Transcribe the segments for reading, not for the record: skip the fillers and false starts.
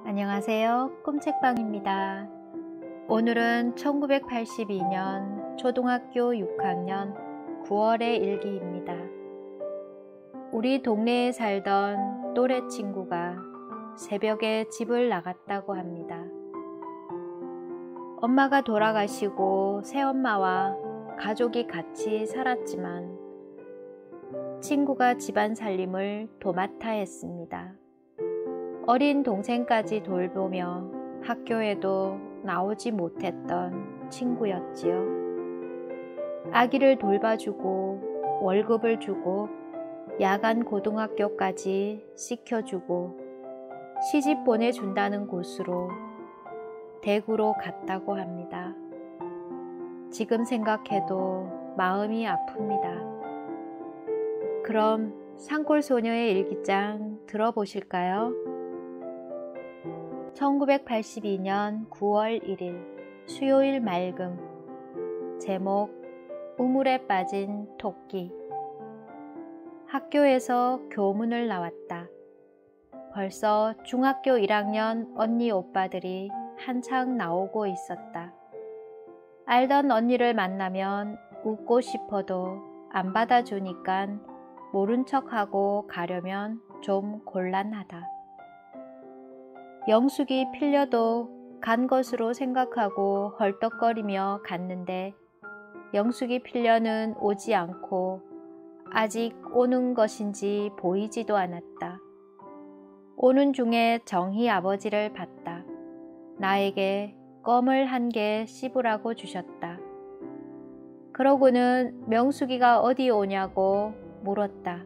안녕하세요. 꿈책방입니다. 오늘은 1982년 초등학교 6학년 9월의 일기입니다. 우리 동네에 살던 또래 친구가 새벽에 집을 나갔다고 합니다. 엄마가 돌아가시고 새엄마와 가족이 같이 살았지만 친구가 집안 살림을 도맡아 했습니다. 어린 동생까지 돌보며 학교에도 나오지 못했던 친구였지요. 아기를 돌봐주고 월급을 주고 야간 고등학교까지 시켜주고 시집 보내준다는 곳으로 대구로 갔다고 합니다. 지금 생각해도 마음이 아픕니다. 그럼 산골소녀의 일기장 들어보실까요? 1982년 9월 1일 수요일 맑음. 제목 우물에 빠진 토끼. 학교에서 교문을 나왔다. 벌써 중학교 1학년 언니 오빠들이 한창 나오고 있었다. 알던 언니를 만나면 웃고 싶어도 안 받아주니깐 모른 척하고 가려면 좀 곤란하다. 영숙이 필려도 간 것으로 생각하고 헐떡거리며 갔는데 영숙이 필려는 오지 않고 아직 오는 것인지 보이지도 않았다. 오는 중에 정희 아버지를 봤다. 나에게 껌을 한 개 씹으라고 주셨다. 그러고는 명숙이가 어디 오냐고 물었다.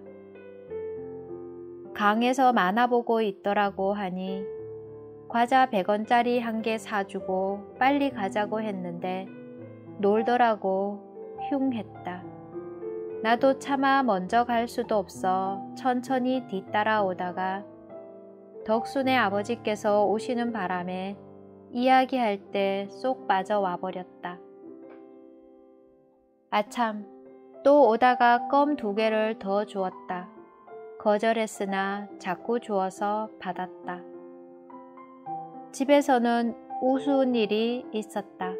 강에서 만화 보고 있더라고 하니 과자 100원짜리 한 개 사주고 빨리 가자고 했는데 놀더라고 흉 했다. 나도 차마 먼저 갈 수도 없어 천천히 뒤따라오다가 덕순의 아버지께서 오시는 바람에 이야기할 때 쏙 빠져와 버렸다. 아참, 또 오다가 껌 2개를 더 주었다. 거절했으나 자꾸 주어서 받았다. 집에서는 우스운 일이 있었다.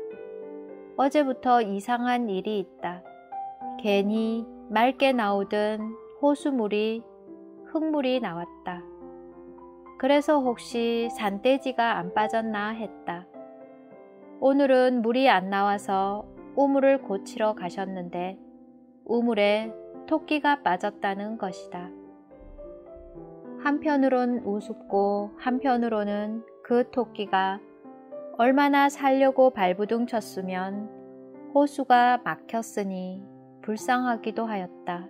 어제부터 이상한 일이 있다. 괜히 맑게 나오던 호수물이 흙물이 나왔다. 그래서 혹시 산돼지가 안 빠졌나 했다. 오늘은 물이 안 나와서 우물을 고치러 가셨는데 우물에 토끼가 빠졌다는 것이다. 한편으론 우습고 한편으로는 그 토끼가 얼마나 살려고 발부둥 쳤으면 호수가 막혔으니 불쌍하기도 하였다.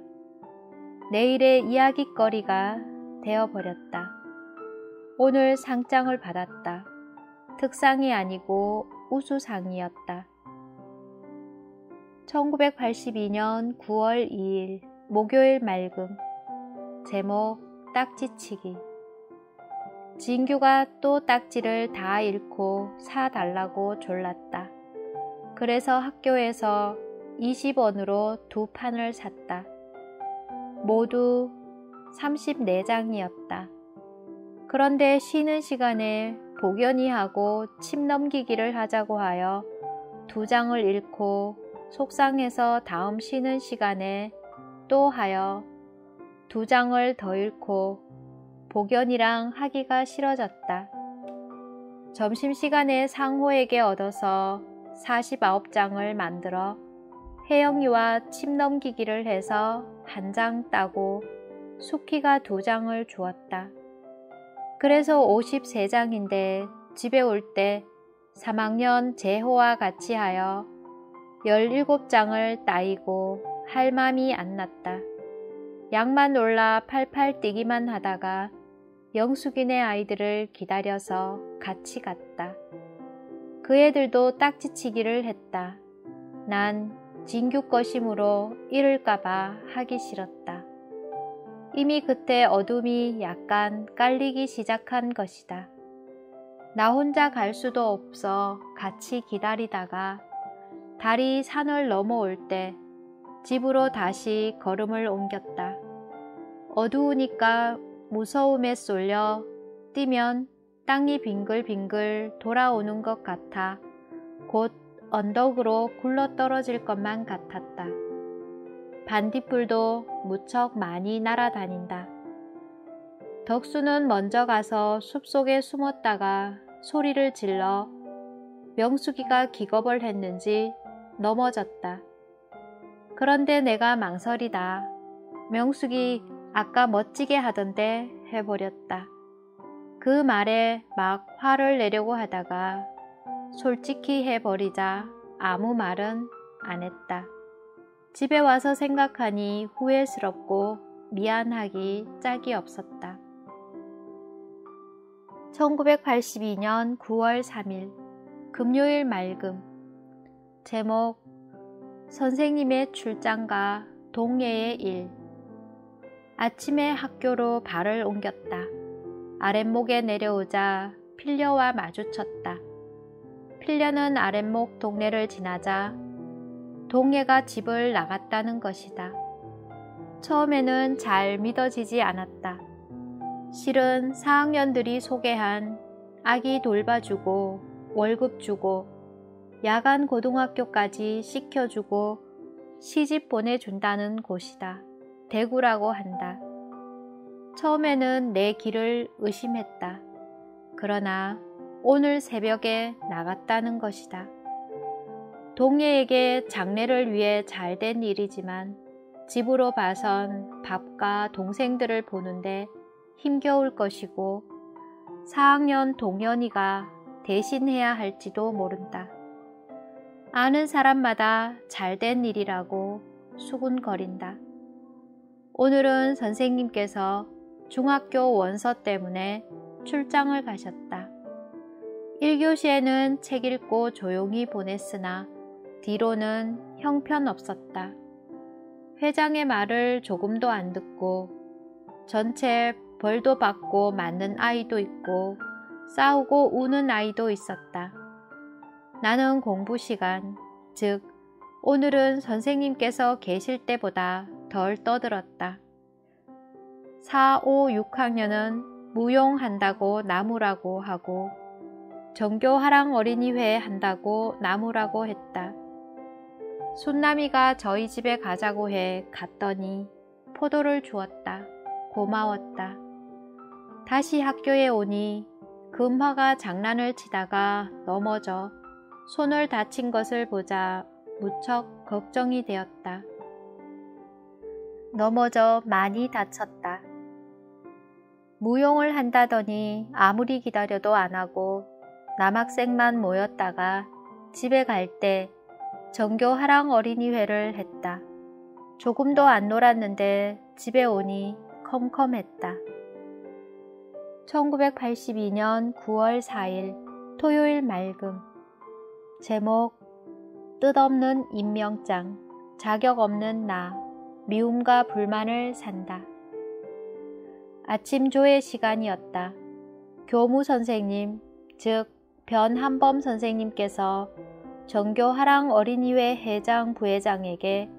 내일의 이야깃거리가 되어버렸다. 오늘 상장을 받았다. 특상이 아니고 우수상이었다. 1982년 9월 2일 목요일 맑음. 제목 딱지치기. 진규가 또 딱지를 다 잃고 사달라고 졸랐다. 그래서 학교에서 20원으로 2판을 샀다. 모두 34장이었다. 그런데 쉬는 시간에 복연이하고 침 넘기기를 하자고 하여 2장을 잃고 속상해서 다음 쉬는 시간에 또 하여 2장을 더 잃고 복연이랑 하기가 싫어졌다. 점심시간에 상호에게 얻어서 49장을 만들어 혜영이와 침 넘기기를 해서 1장 따고 숙희가 2장을 주었다. 그래서 53장인데 집에 올 때 3학년 재호와 같이 하여 17장을 따이고 할 맘이 안 났다. 양만 놀라 팔팔 뛰기만 하다가 영숙이네 아이들을 기다려서 같이 갔다. 그 애들도 딱지치기를 했다. 난 진규 것이므로 잃을까봐 하기 싫었다. 이미 그때 어둠이 약간 깔리기 시작한 것이다. 나 혼자 갈 수도 없어 같이 기다리다가 달이 산을 넘어올 때 집으로 다시 걸음을 옮겼다. 어두우니까 무서움에 쏠려 뛰면 땅이 빙글빙글 돌아오는 것 같아 곧 언덕으로 굴러떨어질 것만 같았다. 반딧불도 무척 많이 날아다닌다. 덕수는 먼저 가서 숲속에 숨었다가 소리를 질러 명숙이가 기겁을 했는지 넘어졌다. 그런데 내가 망설이다. 명숙이 아까 멋지게 하던데 해버렸다. 그 말에 막 화를 내려고 하다가 솔직히 해버리자 아무 말은 안 했다. 집에 와서 생각하니 후회스럽고 미안하기 짝이 없었다. 1982년 9월 3일 금요일 맑음. 제목 선생님의 출장과 동예의 일. 아침에 학교로 발을 옮겼다. 아랫목에 내려오자 필려와 마주쳤다. 필려는 아랫목 동네를 지나자 동예가 집을 나갔다는 것이다. 처음에는 잘 믿어지지 않았다. 실은 4학년들이 소개한 아기 돌봐주고 월급 주고 야간 고등학교까지 시켜주고 시집 보내준다는 곳이다. 대구라고 한다. 처음에는 내 길을 의심했다. 그러나 오늘 새벽에 나갔다는 것이다. 동예에게 장래를 위해 잘된 일이지만 집으로 봐선 밥과 동생들을 보는데 힘겨울 것이고 4학년 동연이가 대신해야 할지도 모른다. 아는 사람마다 잘된 일이라고 수군거린다. 오늘은 선생님께서 중학교 원서 때문에 출장을 가셨다. 1교시에는 책 읽고 조용히 보냈으나 뒤로는 형편없었다. 회장의 말을 조금도 안 듣고 전체 벌도 받고 맞는 아이도 있고 싸우고 우는 아이도 있었다. 나는 공부 시간, 즉 오늘은 선생님께서 계실 때보다 덜 떠들었다. 4, 5, 6학년은 무용한다고 나무라고 하고 정교하랑 어린이회 한다고 나무라고 했다. 순남이가 저희 집에 가자고 해 갔더니 포도를 주었다. 고마웠다. 다시 학교에 오니 금화가 장난을 치다가 넘어져 손을 다친 것을 보자 무척 걱정이 되었다. 넘어져 많이 다쳤다. 무용을 한다더니 아무리 기다려도 안 하고 남학생만 모였다가 집에 갈 때 정교하랑 어린이회를 했다. 조금도 안 놀았는데 집에 오니 컴컴했다. 1982년 9월 4일 토요일 맑음. 제목 뜻없는 임명장, 자격 없는 나, 미움과 불만을 산다. 아침 조회 시간이었다. 교무 선생님, 즉 변한범 선생님께서 정교하랑 어린이회 회장 부회장에게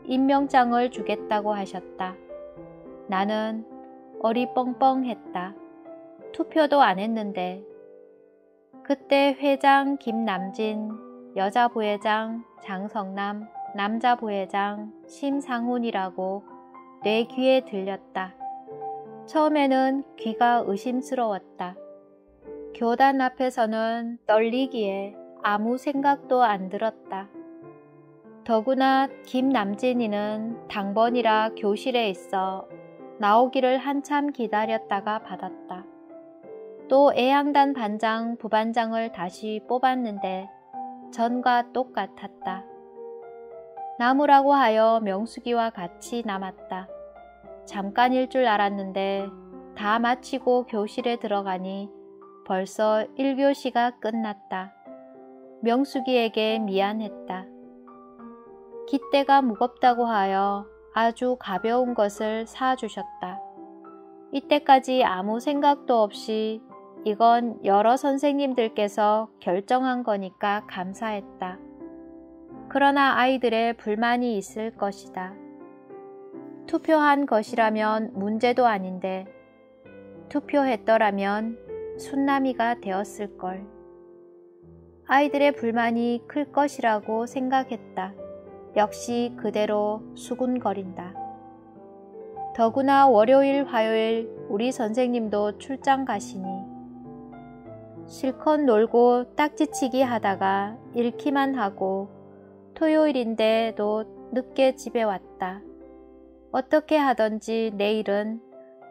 임명장을 주겠다고 하셨다. 나는 어리뻥뻥했다. 투표도 안 했는데. 그때 회장 김남진, 여자 부회장 장성남, 남자 부회장 심상훈이라고 내 귀에 들렸다. 처음에는 귀가 의심스러웠다. 교단 앞에서는 떨리기에 아무 생각도 안 들었다. 더구나 김남진이는 당번이라 교실에 있어 나오기를 한참 기다렸다가 받았다. 또 애양단 반장, 부반장을 다시 뽑았는데 전과 똑같았다. 남으라고 하여 명숙이와 같이 남았다. 잠깐일 줄 알았는데 다 마치고 교실에 들어가니 벌써 1교시가 끝났다. 명숙이에게 미안했다. 깃대가 무겁다고 하여 아주 가벼운 것을 사주셨다. 이때까지 아무 생각도 없이 이건 여러 선생님들께서 결정한 거니까 감사했다. 그러나 아이들의 불만이 있을 것이다. 투표한 것이라면 문제도 아닌데 투표했더라면 순남이가 되었을걸. 아이들의 불만이 클 것이라고 생각했다. 역시 그대로 수군거린다. 더구나 월요일, 화요일 우리 선생님도 출장 가시니 실컷 놀고 딱지치기 하다가 읽기만 하고 토요일인데도 늦게 집에 왔다. 어떻게 하던지 내일은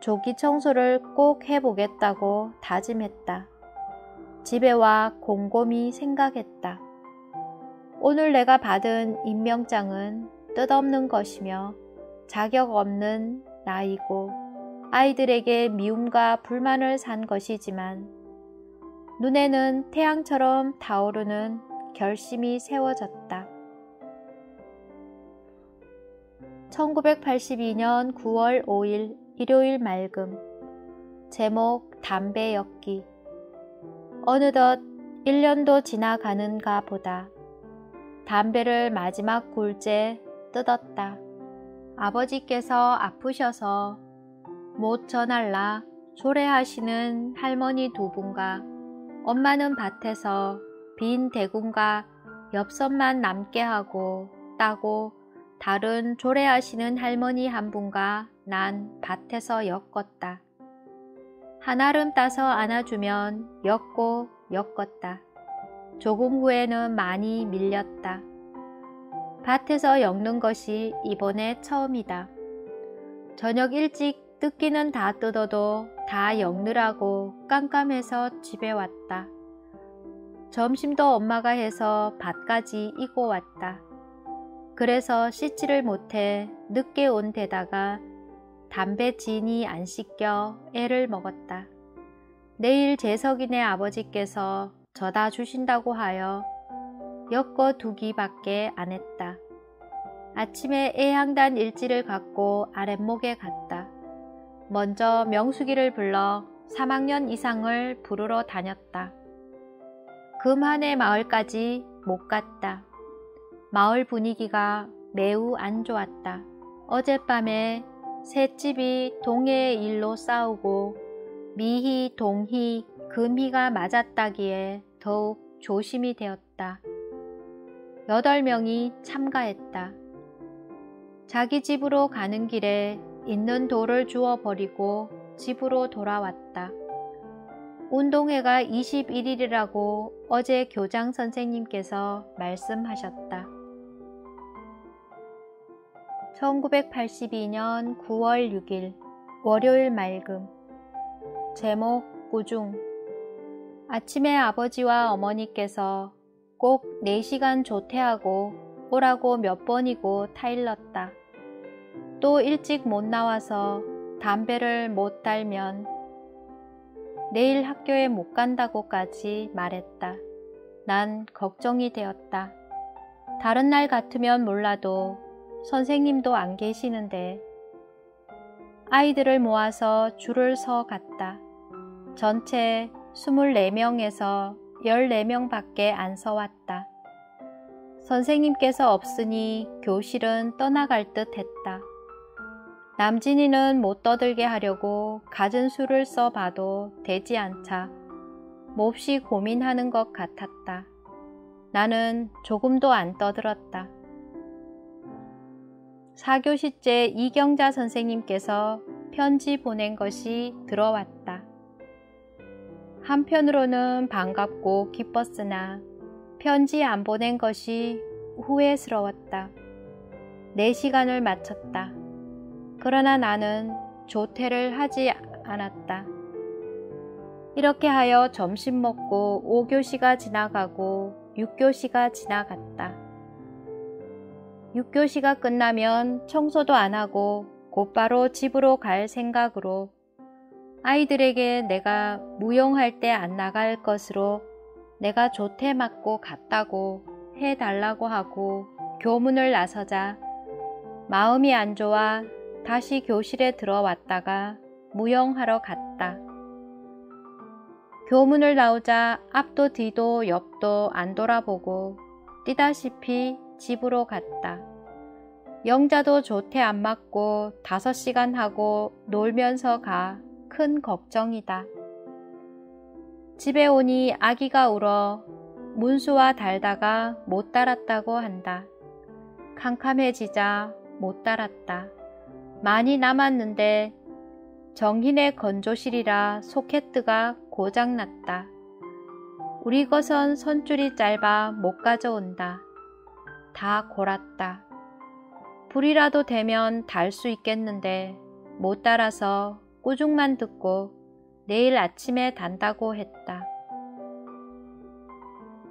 조기 청소를 꼭 해보겠다고 다짐했다. 집에 와 곰곰이 생각했다. 오늘 내가 받은 임명장은 뜻없는 것이며 자격 없는 나이고 아이들에게 미움과 불만을 산 것이지만 눈에는 태양처럼 타오르는 결심이 세워졌다. 1982년 9월 5일 일요일 맑음. 제목 담배 엮기. 어느덧 1년도 지나가는가 보다. 담배를 마지막 굴째 뜯었다. 아버지께서 아프셔서 못 전할라 조례하시는 할머니 두 분과 엄마는 밭에서 빈 대군과 엽선만 남게 하고 따고 다른 조례하시는 할머니 한 분과 난 밭에서 엮었다. 한아름 따서 안아주면 엮고 엮었다. 조금 후에는 많이 밀렸다. 밭에서 엮는 것이 이번에 처음이다. 저녁 일찍 뜯기는 다 뜯어도 다 엮느라고 깜깜해서 집에 왔다. 점심도 엄마가 해서 밭까지 이고 왔다. 그래서 씻지를 못해 늦게 온 데다가 담배 진이 안 씻겨 애를 먹었다. 내일 재석이네 아버지께서 져다 주신다고 하여 엮어 두기밖에 안 했다. 아침에 애향단 일지를 갖고 아랫목에 갔다. 먼저 명숙이를 불러 3학년 이상을 부르러 다녔다. 금한해 마을까지 못 갔다. 마을 분위기가 매우 안 좋았다. 어젯밤에 셋집이 동해의 일로 싸우고 미희, 동희, 금희가 맞았다기에 더욱 조심이 되었다. 8명이 참가했다. 자기 집으로 가는 길에 있는 돌을 주워버리고 집으로 돌아왔다. 운동회가 21일이라고 어제 교장 선생님께서 말씀하셨다. 1982년 9월 6일 월요일 맑음. 제목 꾸중. 아침에 아버지와 어머니께서 꼭 4시간 조퇴하고 오라고 몇 번이고 타일렀다. 또 일찍 못 나와서 담배를 못 달면 내일 학교에 못 간다고까지 말했다. 난 걱정이 되었다. 다른 날 같으면 몰라도 선생님도 안 계시는데 아이들을 모아서 줄을 서 갔다. 전체 24명에서 14명밖에 안 서왔다. 선생님께서 없으니 교실은 떠나갈 듯 했다. 남진이는 못 떠들게 하려고 갖은 수를 써봐도 되지 않자 몹시 고민하는 것 같았다. 나는 조금도 안 떠들었다. 4교시째 이경자 선생님께서 편지 보낸 것이 들어왔다. 한편으로는 반갑고 기뻤으나 편지 안 보낸 것이 후회스러웠다. 4시간을 마쳤다. 그러나 나는 조퇴를 하지 않았다. 이렇게 하여 점심 먹고 5교시가 지나가고 6교시가 지나갔다. 6교시가 끝나면 청소도 안 하고 곧바로 집으로 갈 생각으로 아이들에게 내가 무용할 때 안 나갈 것으로 내가 조퇴 맞고 갔다고 해달라고 하고 교문을 나서자 마음이 안 좋아 다시 교실에 들어왔다가 무용하러 갔다. 교문을 나오자 앞도 뒤도 옆도 안 돌아보고 뛰다시피 집으로 갔다. 영자도 조퇴 안 맞고 5시간 하고 놀면서 가 큰 걱정이다. 집에 오니 아기가 울어 문수와 달다가 못 달았다고 한다. 캄캄해지자 못 달았다. 많이 남았는데 정hin의 건조실이라 소켓트가 고장났다. 우리 것은 선줄이 짧아 못 가져온다. 다 골았다. 불이라도 되면 달 수 있겠는데 못 달아서 꾸중만 듣고 내일 아침에 단다고 했다.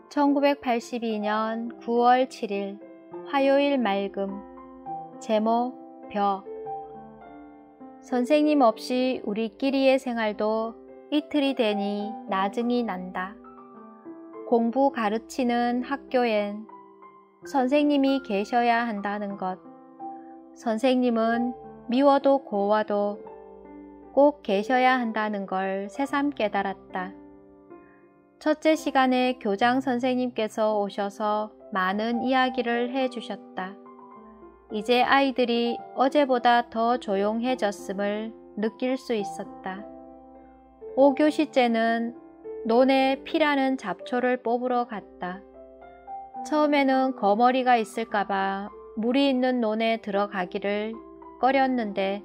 1982년 9월 7일 화요일 맑음. 제목 벼. 선생님 없이 우리끼리의 생활도 이틀이 되니 나증이 난다. 공부 가르치는 학교엔 선생님이 계셔야 한다는 것. 선생님은 미워도 고와도 꼭 계셔야 한다는 걸 새삼 깨달았다. 첫째 시간에 교장 선생님께서 오셔서 많은 이야기를 해주셨다. 이제 아이들이 어제보다 더 조용해졌음을 느낄 수 있었다. 5교시째는 논에 피라는 잡초를 뽑으러 갔다. 처음에는 거머리가 있을까봐 물이 있는 논에 들어가기를 꺼렸는데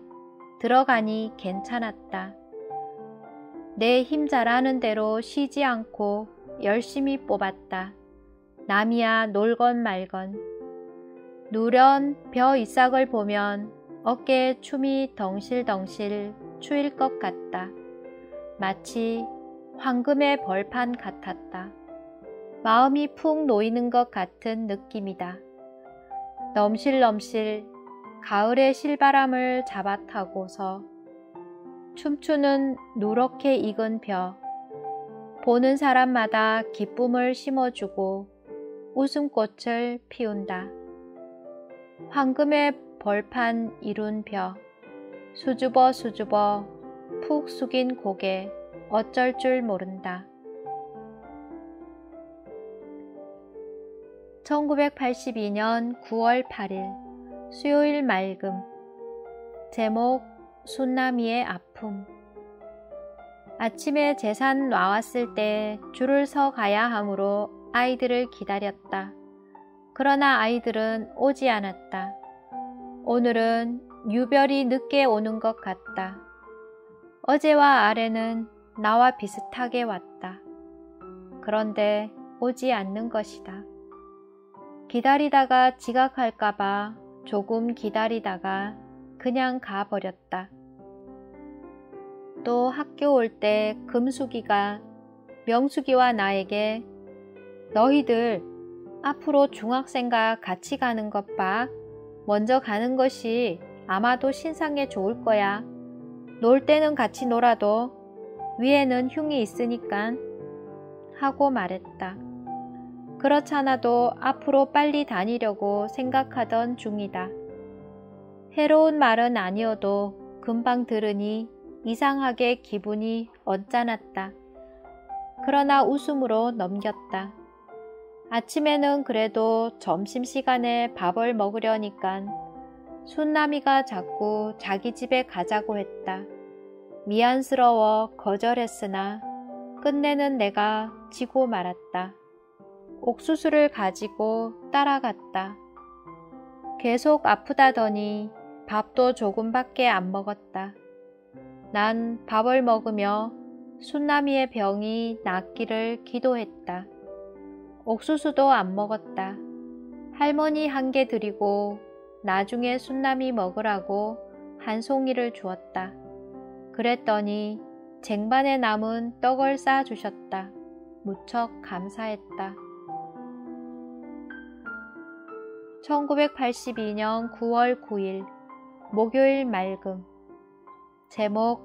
들어가니 괜찮았다. 내 힘 잘하는 대로 쉬지 않고 열심히 뽑았다. 남이야 놀건 말건. 누런 벼 이삭을 보면 어깨에 춤이 덩실덩실 추일 것 같다. 마치 황금의 벌판 같았다. 마음이 푹 놓이는 것 같은 느낌이다. 넘실넘실 가을의 실바람을 잡아타고서 춤추는 누렇게 익은 벼. 보는 사람마다 기쁨을 심어주고 웃음꽃을 피운다. 황금의 벌판 이룬 벼. 수줍어 수줍어 푹 숙인 고개 어쩔 줄 모른다. 1982년 9월 8일 수요일 맑음. 제목 순남이의 아픔. 아침에 제산 나왔을 때 줄을 서 가야 하므로 아이들을 기다렸다. 그러나 아이들은 오지 않았다. 오늘은 유별이 늦게 오는 것 같다. 어제와 아래는 나와 비슷하게 왔다. 그런데 오지 않는 것이다. 기다리다가 지각할까봐 조금 기다리다가 그냥 가버렸다. 또 학교 올 때 금숙이가 명숙이와 나에게 너희들 앞으로 중학생과 같이 가는 것 봐. 먼저 가는 것이 아마도 신상에 좋을 거야. 놀 때는 같이 놀아도 위에는 흉이 있으니깐 하고 말했다. 그렇잖아도 앞으로 빨리 다니려고 생각하던 중이다. 해로운 말은 아니어도 금방 들으니 이상하게 기분이 언짢았다. 그러나 웃음으로 넘겼다. 아침에는 그래도 점심시간에 밥을 먹으려니깐 순남이가 자꾸 자기 집에 가자고 했다. 미안스러워 거절했으나 끝내는 내가 지고 말았다. 옥수수를 가지고 따라갔다. 계속 아프다더니 밥도 조금밖에 안 먹었다. 난 밥을 먹으며 순남이의 병이 낫기를 기도했다. 옥수수도 안 먹었다. 할머니 한 개 드리고 나중에 순남이 먹으라고 한 송이를 주었다. 그랬더니 쟁반에 남은 떡을 싸주셨다. 무척 감사했다. 1982년 9월 9일 목요일 맑음. 제목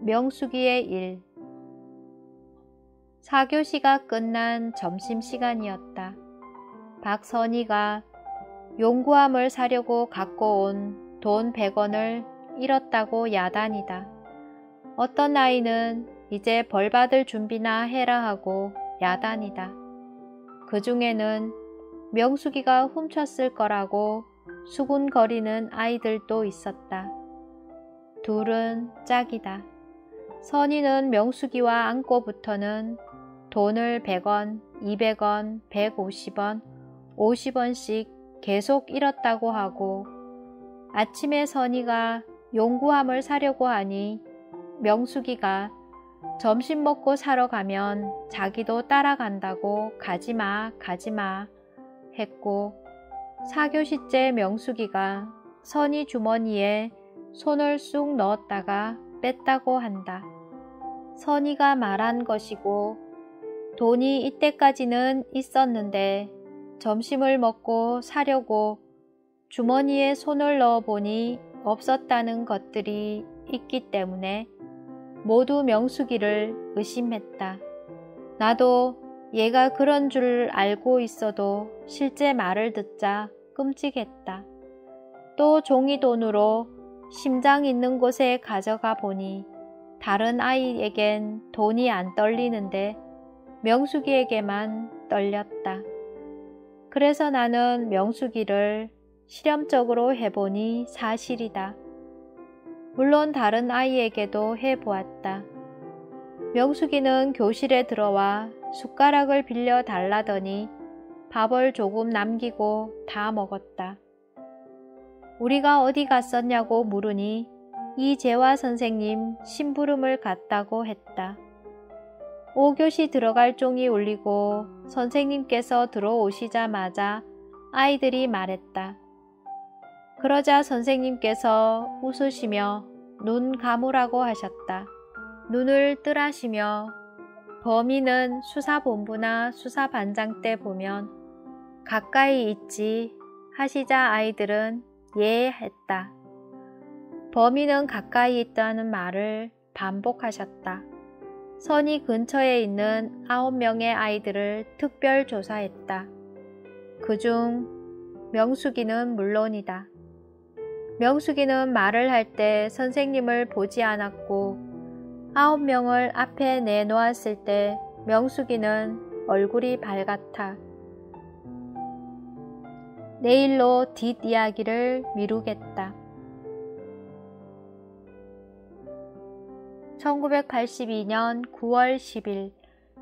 명숙이의 일. 4교시가 끝난 점심시간이었다. 박선희가 용구함을 사려고 갖고 온 돈 100원을 잃었다고 야단이다. 어떤 아이는 이제 벌받을 준비나 해라 하고 야단이다. 그 중에는 명숙이가 훔쳤을 거라고 수군거리는 아이들도 있었다. 둘은 짝이다. 선희는 명숙이와 안고부터는 돈을 100원, 200원, 150원, 50원씩 계속 잃었다고 하고 아침에 선이가 용구함을 사려고 하니 명숙이가 점심 먹고 사러 가면 자기도 따라간다고 가지마 가지마 했고 4교시째 명숙이가 선이 주머니에 손을 쑥 넣었다가 뺐다고 한다. 선이가 말한 것이고 돈이 이때까지는 있었는데 점심을 먹고 사려고 주머니에 손을 넣어보니 없었다는 것들이 있기 때문에 모두 명숙이를 의심했다. 나도 얘가 그런 줄 알고 있어도 실제 말을 듣자 끔찍했다. 또 종이돈으로 심장 있는 곳에 가져가 보니 다른 아이에겐 돈이 안 떨리는데 명숙이에게만 떨렸다. 그래서 나는 명숙이를 실험적으로 해보니 사실이다. 물론 다른 아이에게도 해보았다. 명숙이는 교실에 들어와 숟가락을 빌려 달라더니 밥을 조금 남기고 다 먹었다. 우리가 어디 갔었냐고 물으니 이재화 선생님 심부름을 갔다고 했다. 5교시 들어갈 종이 울리고 선생님께서 들어오시자마자 아이들이 말했다. 그러자 선생님께서 웃으시며 눈 감으라고 하셨다. 눈을 뜨라시며 범인은 수사본부나 수사반장 때 보면 가까이 있지 하시자 아이들은 예 했다. 범인은 가까이 있다는 말을 반복하셨다. 선이 근처에 있는 9명의 아이들을 특별 조사했다. 그중 명숙이는 물론이다. 명숙이는 말을 할 때 선생님을 보지 않았고 9명을 앞에 내놓았을 때 명숙이는 얼굴이 밝았다. 내일로 뒷이야기를 미루겠다. 1982년 9월 10일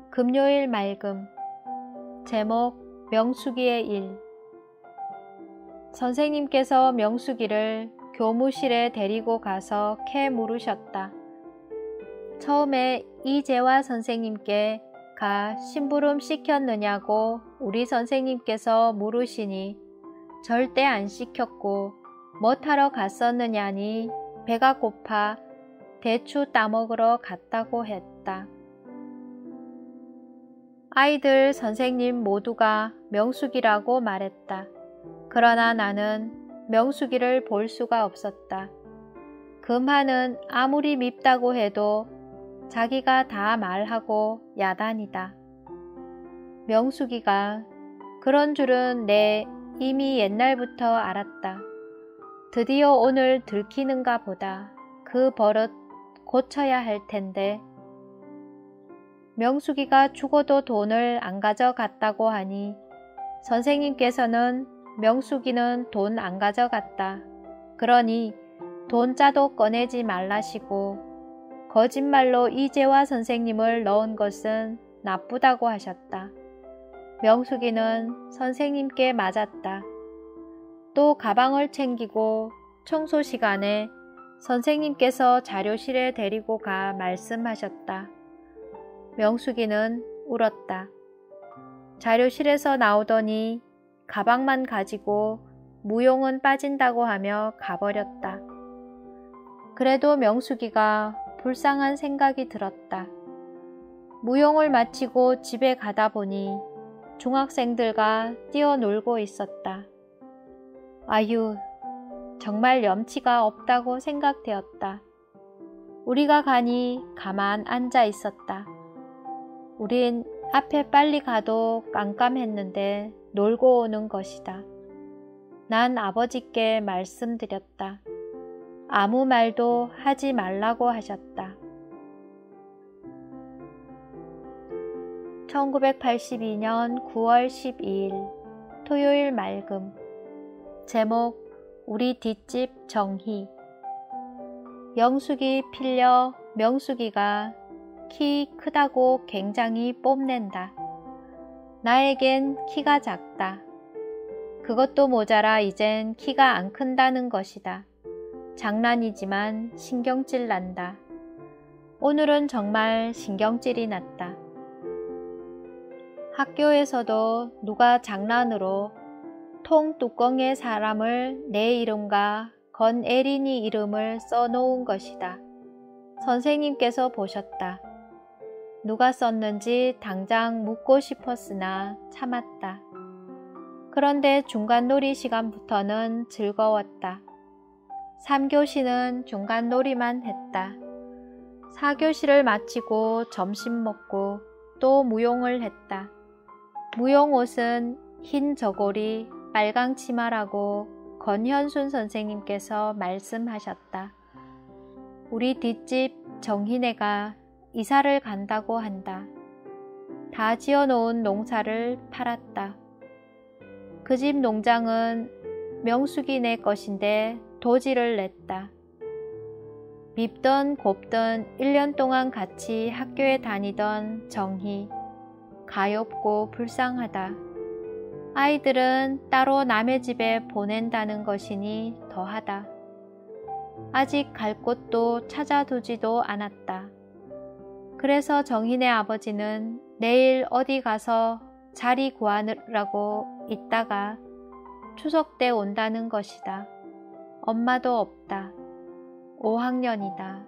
금요일 맑음. 제목 명숙이의 일. 선생님께서 명숙이를 교무실에 데리고 가서 캐 물으셨다. 처음에 이재화 선생님께 가 심부름 시켰느냐고 우리 선생님께서 물으시니 절대 안 시켰고 뭣하러 갔었느냐니 배가 고파 대추 따먹으러 갔다고 했다. 아이들 선생님 모두가 명숙이라고 말했다. 그러나 나는 명숙이를 볼 수가 없었다. 금하는 아무리 밉다고 해도 자기가 다 말하고 야단이다. 명숙이가 그런 줄은 내 이미 옛날부터 알았다. 드디어 오늘 들키는가 보다. 그 버릇 고쳐야 할 텐데. 명숙이가 죽어도 돈을 안 가져갔다고 하니 선생님께서는 명숙이는 돈 안 가져갔다. 그러니 돈자도 꺼내지 말라시고 거짓말로 이재화 선생님을 넣은 것은 나쁘다고 하셨다. 명숙이는 선생님께 맞았다. 또 가방을 챙기고 청소 시간에 선생님께서 자료실에 데리고 가 말씀하셨다. 명숙이는 울었다. 자료실에서 나오더니 가방만 가지고 무용은 빠진다고 하며 가버렸다. 그래도 명숙이가 불쌍한 생각이 들었다. 무용을 마치고 집에 가다 보니 중학생들과 뛰어놀고 있었다. 아유, 정말 염치가 없다고 생각되었다. 우리가 가니 가만 앉아 있었다. 우린 앞에 빨리 가도 깜깜했는데 놀고 오는 것이다. 난 아버지께 말씀드렸다. 아무 말도 하지 말라고 하셨다. 1982년 9월 12일 토요일 맑음. 제목 우리 뒷집 정희. 영숙이 필려 명숙이가 키 크다고 굉장히 뽐낸다. 나에겐 키가 작다. 그것도 모자라 이젠 키가 안 큰다는 것이다. 장난이지만 신경질 난다. 오늘은 정말 신경질이 났다. 학교에서도 누가 장난으로 통뚜껑에 사람을 내 이름과 건애린이 이름을 써놓은 것이다. 선생님께서 보셨다. 누가 썼는지 당장 묻고 싶었으나 참았다. 그런데 중간놀이 시간부터는 즐거웠다. 3교시는 중간놀이만 했다. 4교시를 마치고 점심 먹고 또 무용을 했다. 무용 옷은 흰 저고리, 빨강 치마라고 권현순 선생님께서 말씀하셨다. 우리 뒷집 정희네가 이사를 간다고 한다. 다 지어놓은 농사를 팔았다. 그 집 농장은 명숙이네 것인데 도지를 냈다. 밉던 곱던 1년 동안 같이 학교에 다니던 정희, 가엾고 불쌍하다. 아이들은 따로 남의 집에 보낸다는 것이니 더하다. 아직 갈 곳도 찾아두지도 않았다. 그래서 정희네 아버지는 내일 어디 가서 자리 구하느라고 있다가 추석 때 온다는 것이다. 엄마도 없다. 5학년이다.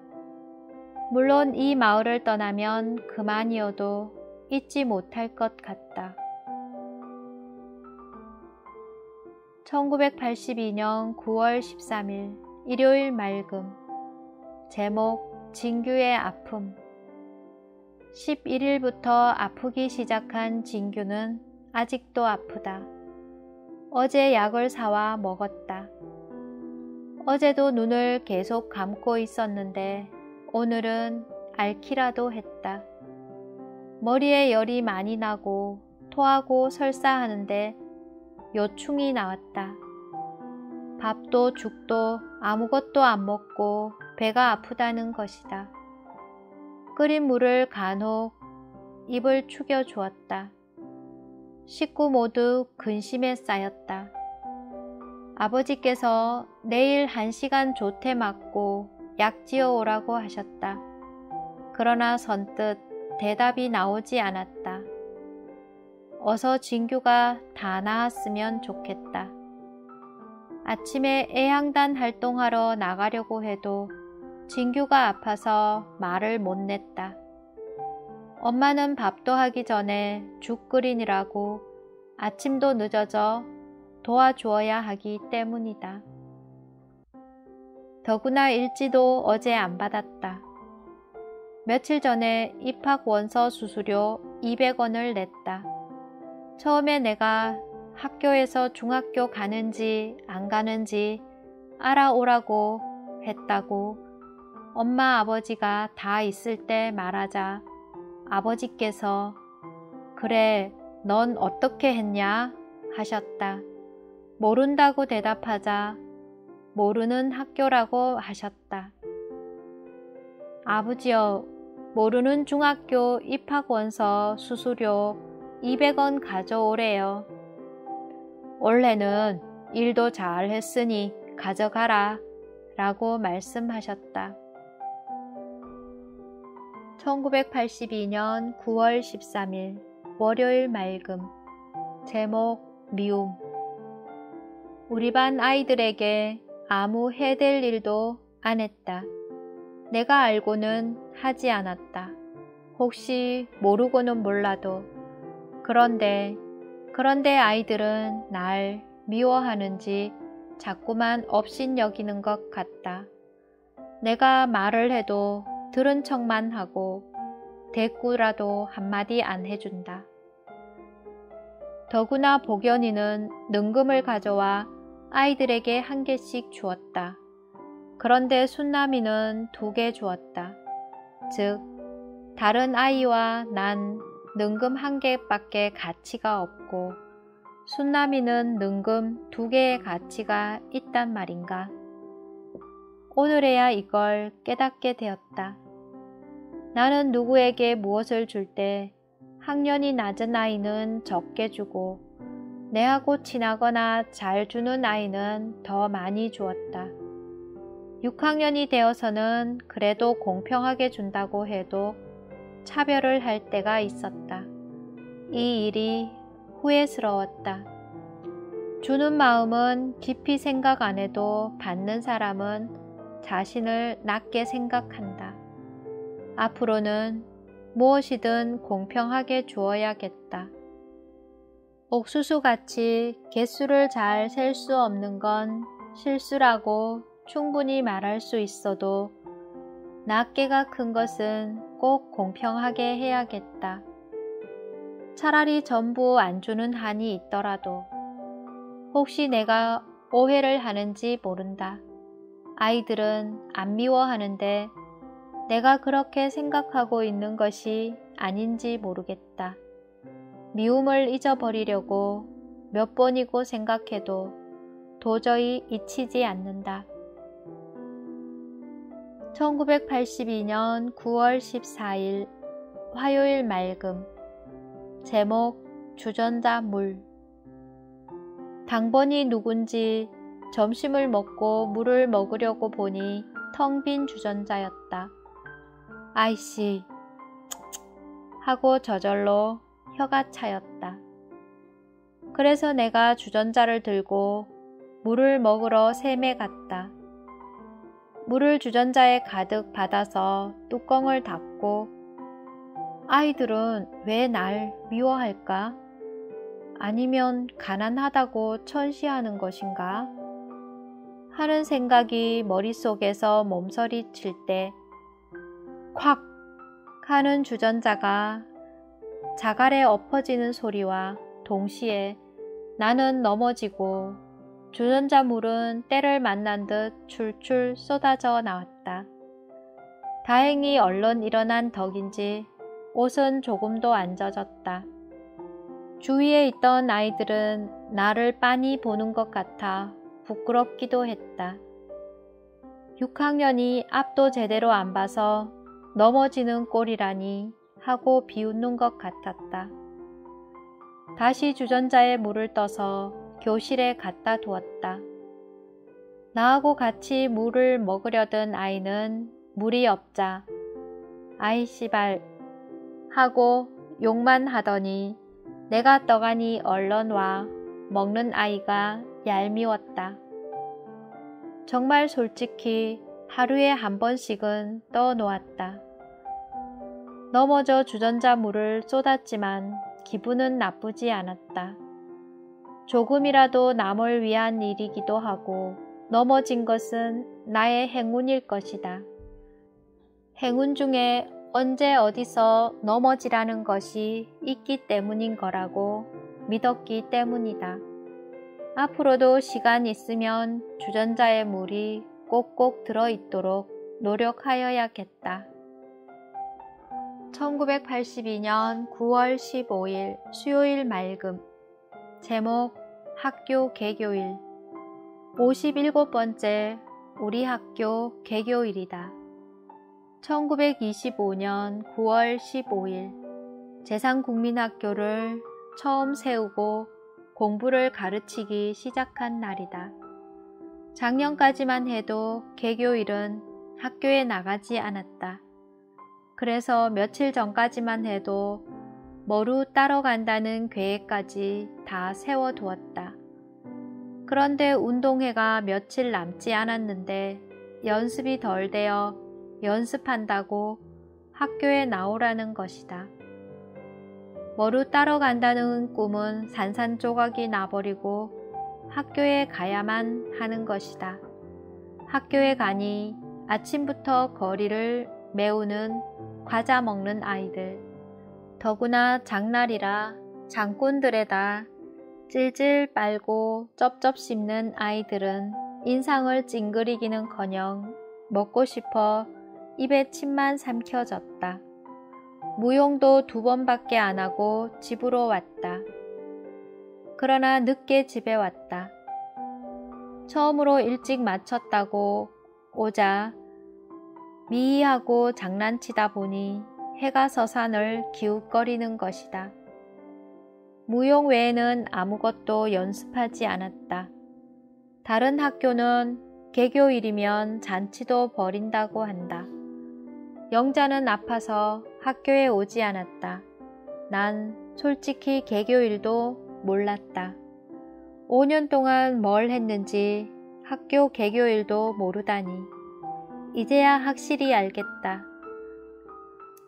물론 이 마을을 떠나면 그만이어도 잊지 못할 것 같다. 1982년 9월 13일 일요일 맑음. 제목 진규의 아픔. 11일부터 아프기 시작한 진규는 아직도 아프다. 어제 약을 사와 먹었다. 어제도 눈을 계속 감고 있었는데 오늘은 앓기라도 했다. 머리에 열이 많이 나고 토하고 설사하는데 요충이 나왔다. 밥도 죽도 아무것도 안 먹고 배가 아프다는 것이다. 끓인 물을 간혹 입을 축여 주었다. 식구 모두 근심에 쌓였다. 아버지께서 내일 1시간 조퇴 맞고 약 지어 오라고 하셨다. 그러나 선뜻 대답이 나오지 않았다. 어서 진규가 다 나았으면 좋겠다. 아침에 애양단 활동하러 나가려고 해도 진규가 아파서 말을 못 냈다. 엄마는 밥도 하기 전에 죽 끓이느라고 아침도 늦어져 도와주어야 하기 때문이다. 더구나 일지도 어제 안 받았다. 며칠 전에 입학 원서 수수료 200원을 냈다. 처음에 내가 학교에서 중학교 가는지 안 가는지 알아오라고 했다고 엄마 아버지가 다 있을 때 말하자 아버지께서 그래 넌 어떻게 했냐 하셨다. 모른다고 대답하자 모르는 학교라고 하셨다. 아버지여 모르는 중학교 입학원서 수수료 200원 가져오래요. 원래는 일도 잘 했으니 가져가라 라고 말씀하셨다. 1982년 9월 13일 월요일 맑음. 제목 미움. 우리 반 아이들에게 아무 해댈 일도 안 했다. 내가 알고는 하지 않았다. 혹시 모르고는 몰라도. 그런데 아이들은 날 미워하는지 자꾸만 업신여기는 것 같다. 내가 말을 해도 들은 척만 하고 대꾸라도 한마디 안 해준다. 더구나 복연이는 능금을 가져와 아이들에게 1개씩 주었다. 그런데 순남이는 2개 주었다. 즉 다른 아이와 난 능금 1개밖에 가치가 없고 순남이는 능금 2개의 가치가 있단 말인가. 오늘에야 이걸 깨닫게 되었다. 나는 누구에게 무엇을 줄 때 학년이 낮은 아이는 적게 주고 내하고 친하거나 잘 주는 아이는 더 많이 주었다. 6학년이 되어서는 그래도 공평하게 준다고 해도 차별을 할 때가 있었다. 이 일이 후회스러웠다. 주는 마음은 깊이 생각 안 해도 받는 사람은 자신을 낮게 생각한다. 앞으로는 무엇이든 공평하게 주어야겠다. 옥수수같이 개수를 잘 셀 수 없는 건 실수라고 충분히 말할 수 있어도 낱개가 큰 것은 꼭 공평하게 해야겠다. 차라리 전부 안 주는 한이 있더라도 혹시 내가 오해를 하는지 모른다. 아이들은 안 미워하는데 내가 그렇게 생각하고 있는 것이 아닌지 모르겠다. 미움을 잊어버리려고 몇 번이고 생각해도 도저히 잊히지 않는다. 1982년 9월 14일 화요일 맑음. 제목 주전자 물. 당번이 누군지 점심을 먹고 물을 먹으려고 보니 텅 빈 주전자였다. 아이씨 하고 저절로 혀가 차였다. 그래서 내가 주전자를 들고 물을 먹으러 샘에 갔다. 물을 주전자에 가득 받아서 뚜껑을 닫고 아이들은 왜 날 미워할까? 아니면 가난하다고 천시하는 것인가? 하는 생각이 머릿속에서 몸서리칠 때 콱 하는 주전자가 자갈에 엎어지는 소리와 동시에 나는 넘어지고 주전자 물은 때를 만난 듯 출출 쏟아져 나왔다. 다행히 얼른 일어난 덕인지 옷은 조금도 안 젖었다. 주위에 있던 아이들은 나를 빤히 보는 것 같아 부끄럽기도 했다. 6학년이 앞도 제대로 안 봐서 넘어지는 꼴이라니 하고 비웃는 것 같았다. 다시 주전자에 물을 떠서 교실에 갖다 두었다. 나하고 같이 물을 먹으려던 아이는 물이 없자 아이 씨발 하고 욕만 하더니 내가 떠가니 얼른 와 먹는 아이가 얄미웠다. 정말 솔직히 하루에 한 번씩은 떠놓았다. 넘어져 주전자 물을 쏟았지만 기분은 나쁘지 않았다. 조금이라도 남을 위한 일이기도 하고 넘어진 것은 나의 행운일 것이다. 행운 중에 언제 어디서 넘어지라는 것이 있기 때문인 거라고 믿었기 때문이다. 앞으로도 시간 있으면 주전자에 물이 꼭꼭 들어있도록 노력하여야겠다. 1982년 9월 15일 수요일 맑음. 제목 학교 개교일. 57번째 우리 학교 개교일이다. 1925년 9월 15일 제상국민학교를 처음 세우고 공부를 가르치기 시작한 날이다. 작년까지만 해도 개교일은 학교에 나가지 않았다. 그래서 며칠 전까지만 해도 머루 따러 간다는 계획까지 다 세워두었다. 그런데 운동회가 며칠 남지 않았는데 연습이 덜 되어 연습한다고 학교에 나오라는 것이다. 머루 따러 간다는 꿈은 산산조각이 나버리고 학교에 가야만 하는 것이다. 학교에 가니 아침부터 거리를 메우는 과자 먹는 아이들, 더구나 장날이라 장꾼들에다 찔찔 빨고 쩝쩝 씹는 아이들은 인상을 찡그리기는커녕 먹고 싶어 입에 침만 삼켜졌다. 무용도 2번밖에 안 하고 집으로 왔다. 그러나 늦게 집에 왔다. 처음으로 일찍 마쳤다고 오자 미희하고 장난치다 보니 해가 서산을 기웃거리는 것이다. 무용 외에는 아무것도 연습하지 않았다. 다른 학교는 개교일이면 잔치도 벌인다고 한다. 영자는 아파서 학교에 오지 않았다. 난 솔직히 개교일도 몰랐다. 5년 동안 뭘 했는지 학교 개교일도 모르다니. 이제야 확실히 알겠다.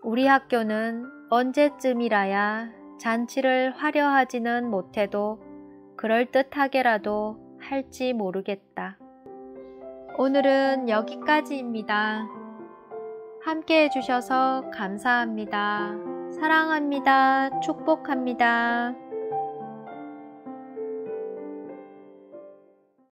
우리 학교는 언제쯤이라야 잔치를 화려하지는 못해도 그럴듯하게라도 할지 모르겠다. 오늘은 여기까지입니다. 함께 해주셔서 감사합니다. 사랑합니다. 축복합니다.